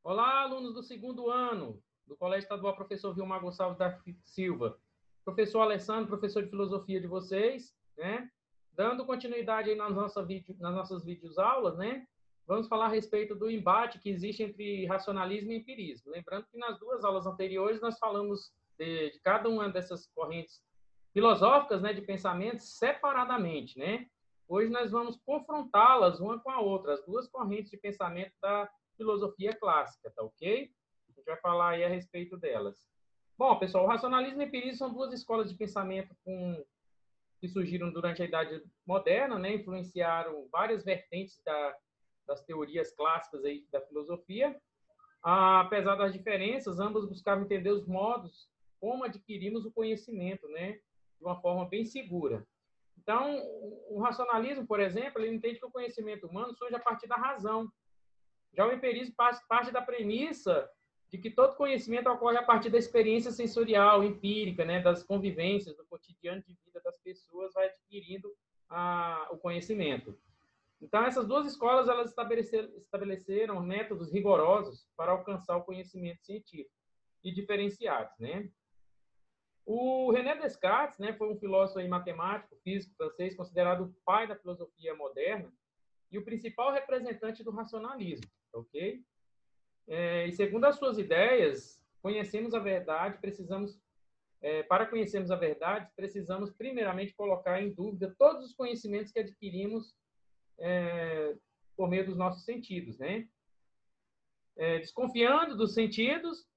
Olá, alunos do segundo ano do Colégio Estadual Professor Vilmar Gonçalves da Silva. Professor Alessandro, professor de filosofia de vocês, né? Dando continuidade aí nas nossas videoaulas, né? Vamos falar a respeito do embate que existe entre racionalismo e empirismo. Lembrando que nas duas aulas anteriores nós falamos de cada uma dessas correntes filosóficas, né, de pensamento separadamente, né? Hoje nós vamos confrontá-las uma com a outra, as duas correntes de pensamento da filosofia clássica, tá ok? A gente vai falar aí a respeito delas. Bom, pessoal, o racionalismo e o empirismo são duas escolas de pensamento que surgiram durante a Idade Moderna, né? Influenciaram várias vertentes das teorias clássicas aí da filosofia. Apesar das diferenças, ambas buscavam entender os modos como adquirimos o conhecimento, né? De uma forma bem segura. Então, o racionalismo, por exemplo, ele entende que o conhecimento humano surge a partir da razão. Já o empirismo parte da premissa de que todo conhecimento ocorre a partir da experiência sensorial, empírica, né, das convivências, do cotidiano de vida das pessoas, vai adquirindo o conhecimento. Então, essas duas escolas elas estabeleceram métodos rigorosos para alcançar o conhecimento científico e diferenciados, né? O René Descartes, né, foi um filósofo e matemático, físico francês, considerado o pai da filosofia moderna e o principal representante do racionalismo, ok? E segundo as suas ideias, conhecemos a verdade, para conhecermos a verdade, precisamos primeiramente colocar em dúvida todos os conhecimentos que adquirimos por meio dos nossos sentidos, né? Desconfiando dos sentidos,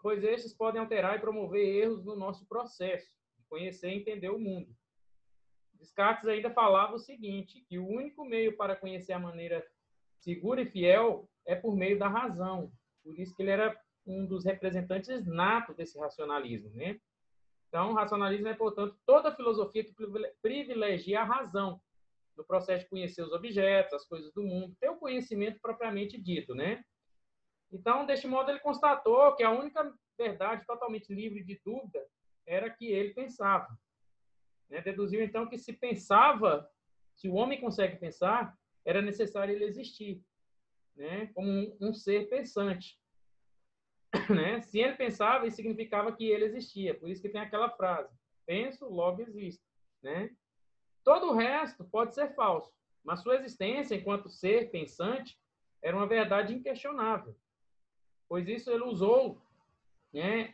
pois estes podem alterar e promover erros no nosso processo de conhecer e entender o mundo. Descartes ainda falava o seguinte, que o único meio para conhecer a maneira segura e fiel é por meio da razão. Por isso que ele era um dos representantes natos desse racionalismo, né? Então, o racionalismo é, portanto, toda filosofia que privilegia a razão no processo de conhecer os objetos, as coisas do mundo, ter o conhecimento propriamente dito, né? Então, deste modo, ele constatou que a única verdade totalmente livre de dúvida era que ele pensava. Né? Deduziu, então, que se o homem consegue pensar, era necessário ele existir, né? Como um ser pensante. Né? Se ele pensava, isso significava que ele existia. Por isso que tem aquela frase, penso, logo existo. Né? Todo o resto pode ser falso, mas sua existência enquanto ser pensante era uma verdade inquestionável. Pois isso ele usou, né,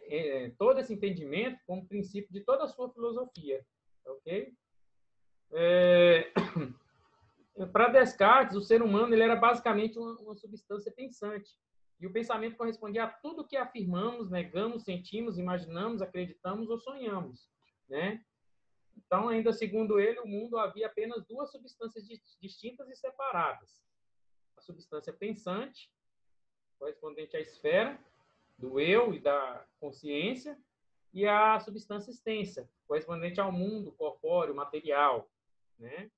todo esse entendimento como princípio de toda a sua filosofia. Ok? Para Descartes, o ser humano ele era basicamente uma substância pensante. E o pensamento correspondia a tudo que afirmamos, negamos, sentimos, imaginamos, acreditamos ou sonhamos. Né? Então, ainda segundo ele, o mundo havia apenas duas substâncias distintas e separadas. A substância pensante, correspondente à esfera do eu e da consciência, e a substância extensa, correspondente ao mundo corpóreo, material. Né?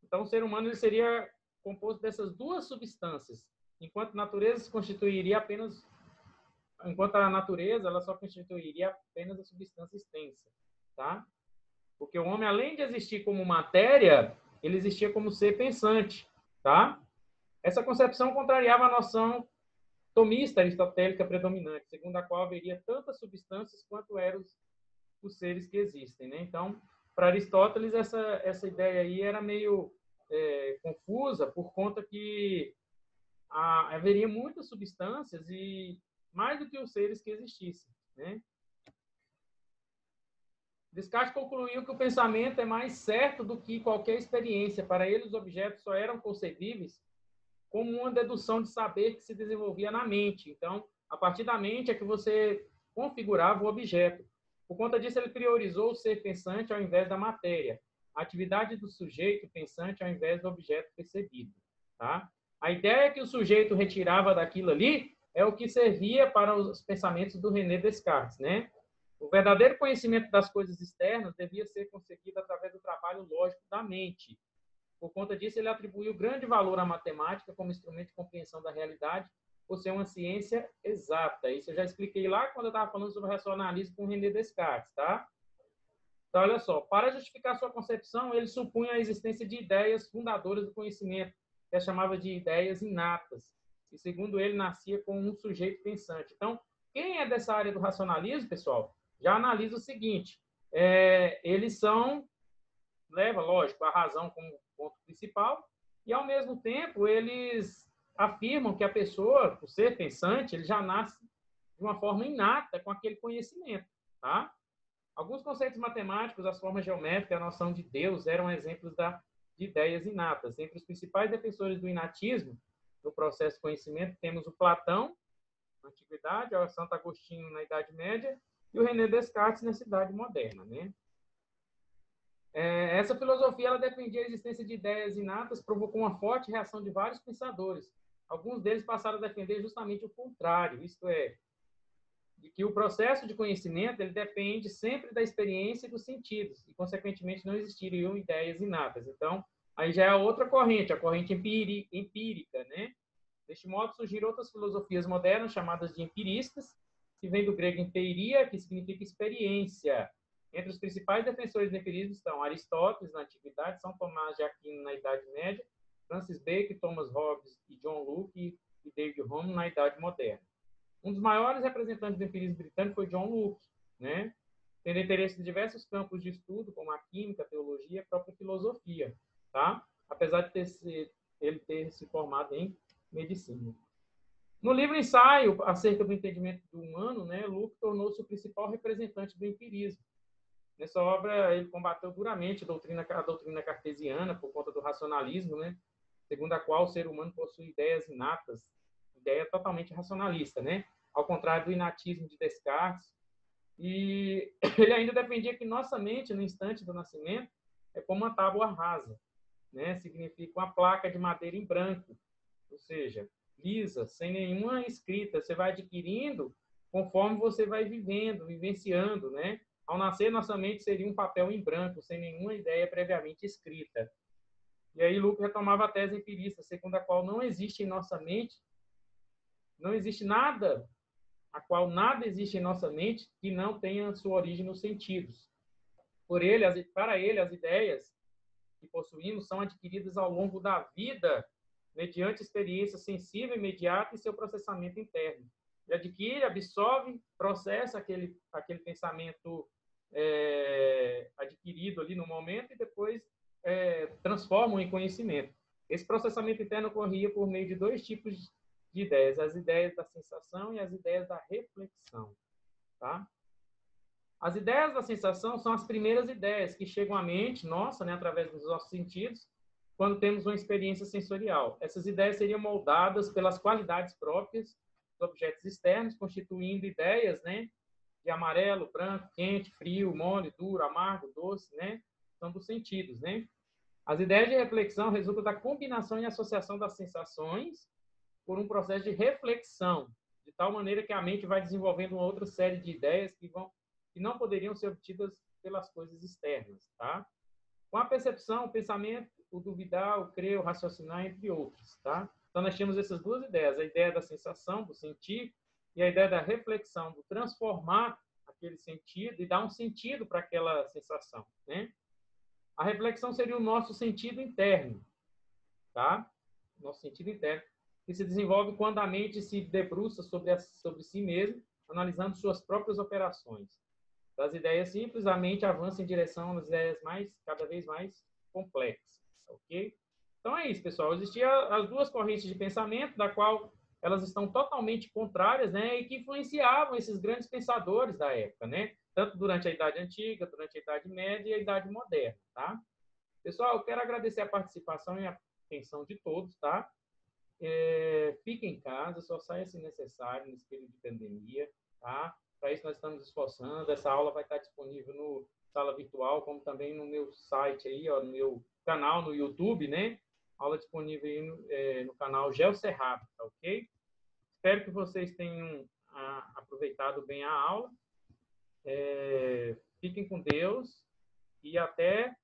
Então, o ser humano ele seria composto dessas duas substâncias, enquanto a natureza ela só constituiria apenas a substância extensa, tá? Porque o homem, além de existir como matéria, ele existia como ser pensante, tá? Essa concepção contrariava a noção tomista aristotélica predominante, segundo a qual haveria tantas substâncias quanto eram os seres que existem, né? Então, para Aristóteles, essa ideia aí era meio confusa, por conta que haveria muitas substâncias e mais do que os seres que existissem, né? Descartes concluiu que o pensamento é mais certo do que qualquer experiência. Para ele, os objetos só eram concebíveis como uma dedução de saber que se desenvolvia na mente. Então, a partir da mente é que você configurava o objeto. Por conta disso, ele priorizou o ser pensante ao invés da matéria, a atividade do sujeito pensante ao invés do objeto percebido. Tá? A ideia que o sujeito retirava daquilo ali é o que servia para os pensamentos do René Descartes, né? O verdadeiro conhecimento das coisas externas devia ser conseguido através do trabalho lógico da mente. Por conta disso, ele atribuiu grande valor à matemática como instrumento de compreensão da realidade, por ser uma ciência exata. Isso eu já expliquei lá quando eu estava falando sobre racionalismo com René Descartes, tá? Então, olha só, para justificar sua concepção, ele supunha a existência de ideias fundadoras do conhecimento, que ele chamava de ideias inatas. e, segundo ele, nascia com um sujeito pensante. Então, quem é dessa área do racionalismo, pessoal, já analisa o seguinte, eles leva, lógico, a razão como ponto principal, e, ao mesmo tempo, eles afirmam que a pessoa, por ser pensante, ele já nasce de uma forma inata com aquele conhecimento, tá? Alguns conceitos matemáticos, as formas geométricas, a noção de Deus, eram exemplos de ideias inatas. Entre os principais defensores do inatismo, no processo de conhecimento, temos o Platão, na Antiguidade, o Santo Agostinho, na Idade Média, e o René Descartes, na Idade Moderna, né? Essa filosofia ela defendia a existência de ideias inatas, provocou uma forte reação de vários pensadores. Alguns deles passaram a defender justamente o contrário, isto é, de que o processo de conhecimento ele depende sempre da experiência e dos sentidos, e, consequentemente, não existiriam ideias inatas. Então, aí já é outra corrente, a corrente empírica, né? Deste modo, surgiram outras filosofias modernas, chamadas de empiristas, que vem do grego empiria, que significa experiência. Entre os principais defensores do empirismo estão Aristóteles, na Antiguidade, São Tomás de Aquino, na Idade Média, Francis Bacon, Thomas Hobbes e John Locke e David Hume, na Idade Moderna. Um dos maiores representantes do empirismo britânico foi John Locke, né? Tendo interesse em diversos campos de estudo, como a química, a teologia e a própria filosofia, tá? Apesar de ele ter se formado em medicina. No livro Ensaio acerca do entendimento do humano, né, Locke tornou-se o principal representante do empirismo. Nessa obra, ele combateu duramente a doutrina cartesiana por conta do racionalismo, né, segundo a qual o ser humano possui ideias inatas, ideia totalmente racionalista, né, ao contrário do inatismo de Descartes. E ele ainda defendia que nossa mente, no instante do nascimento, é como uma tábua rasa, né, significa uma placa de madeira em branco, ou seja, lisa, sem nenhuma escrita. Você vai adquirindo conforme você vai vivendo, vivenciando, né? Ao nascer, nossa mente seria um papel em branco, sem nenhuma ideia previamente escrita. E aí Locke retomava a tese empirista, segundo a qual não existe em nossa mente, não existe nada, a qual nada existe em nossa mente que não tenha sua origem nos sentidos. Para ele, as ideias que possuímos são adquiridas ao longo da vida, mediante experiência sensível imediata e seu processamento interno. Ele adquire, absorve, processa aquele pensamento adquirido ali no momento e depois transforma em conhecimento. Esse processamento interno ocorria por meio de dois tipos de ideias, as ideias da sensação e as ideias da reflexão. Tá? As ideias da sensação são as primeiras ideias que chegam à mente nossa, né, através dos nossos sentidos, quando temos uma experiência sensorial. Essas ideias seriam moldadas pelas qualidades próprias dos objetos externos, constituindo ideias, né, de amarelo, branco, quente, frio, mole, duro, amargo, doce, né, são dos sentidos, né? As ideias de reflexão resultam da combinação e associação das sensações por um processo de reflexão, de tal maneira que a mente vai desenvolvendo uma outra série de ideias que não poderiam ser obtidas pelas coisas externas, tá? Com a percepção, o pensamento, o duvidar, o crer, o raciocinar, entre outros, tá? Então, nós temos essas duas ideias, a ideia da sensação, do sentir, e a ideia da reflexão, do transformar aquele sentido e dar um sentido para aquela sensação, né? A reflexão seria o nosso sentido interno, tá? Nosso sentido interno, que se desenvolve quando a mente se debruça sobre si mesma, analisando suas próprias operações. Das ideias simples, a mente avança em direção às ideias cada vez mais complexas, ok? Então é isso, pessoal. Existiam as duas correntes de pensamento, da qual elas estão totalmente contrárias, né, e que influenciavam esses grandes pensadores da época, né? Tanto durante a Idade Antiga, durante a Idade Média e a Idade Moderna, tá? Pessoal, eu quero agradecer a participação e a atenção de todos, tá? Fiquem em casa, só saia se necessário nesse período de pandemia, tá? Para isso nós estamos esforçando. Essa aula vai estar disponível no Sala Virtual, como também no meu site aí, ó, no meu canal no YouTube, né? Aula disponível aí no canal GeoCerrado, tá ok? Espero que vocês tenham aproveitado bem a aula. Fiquem com Deus e até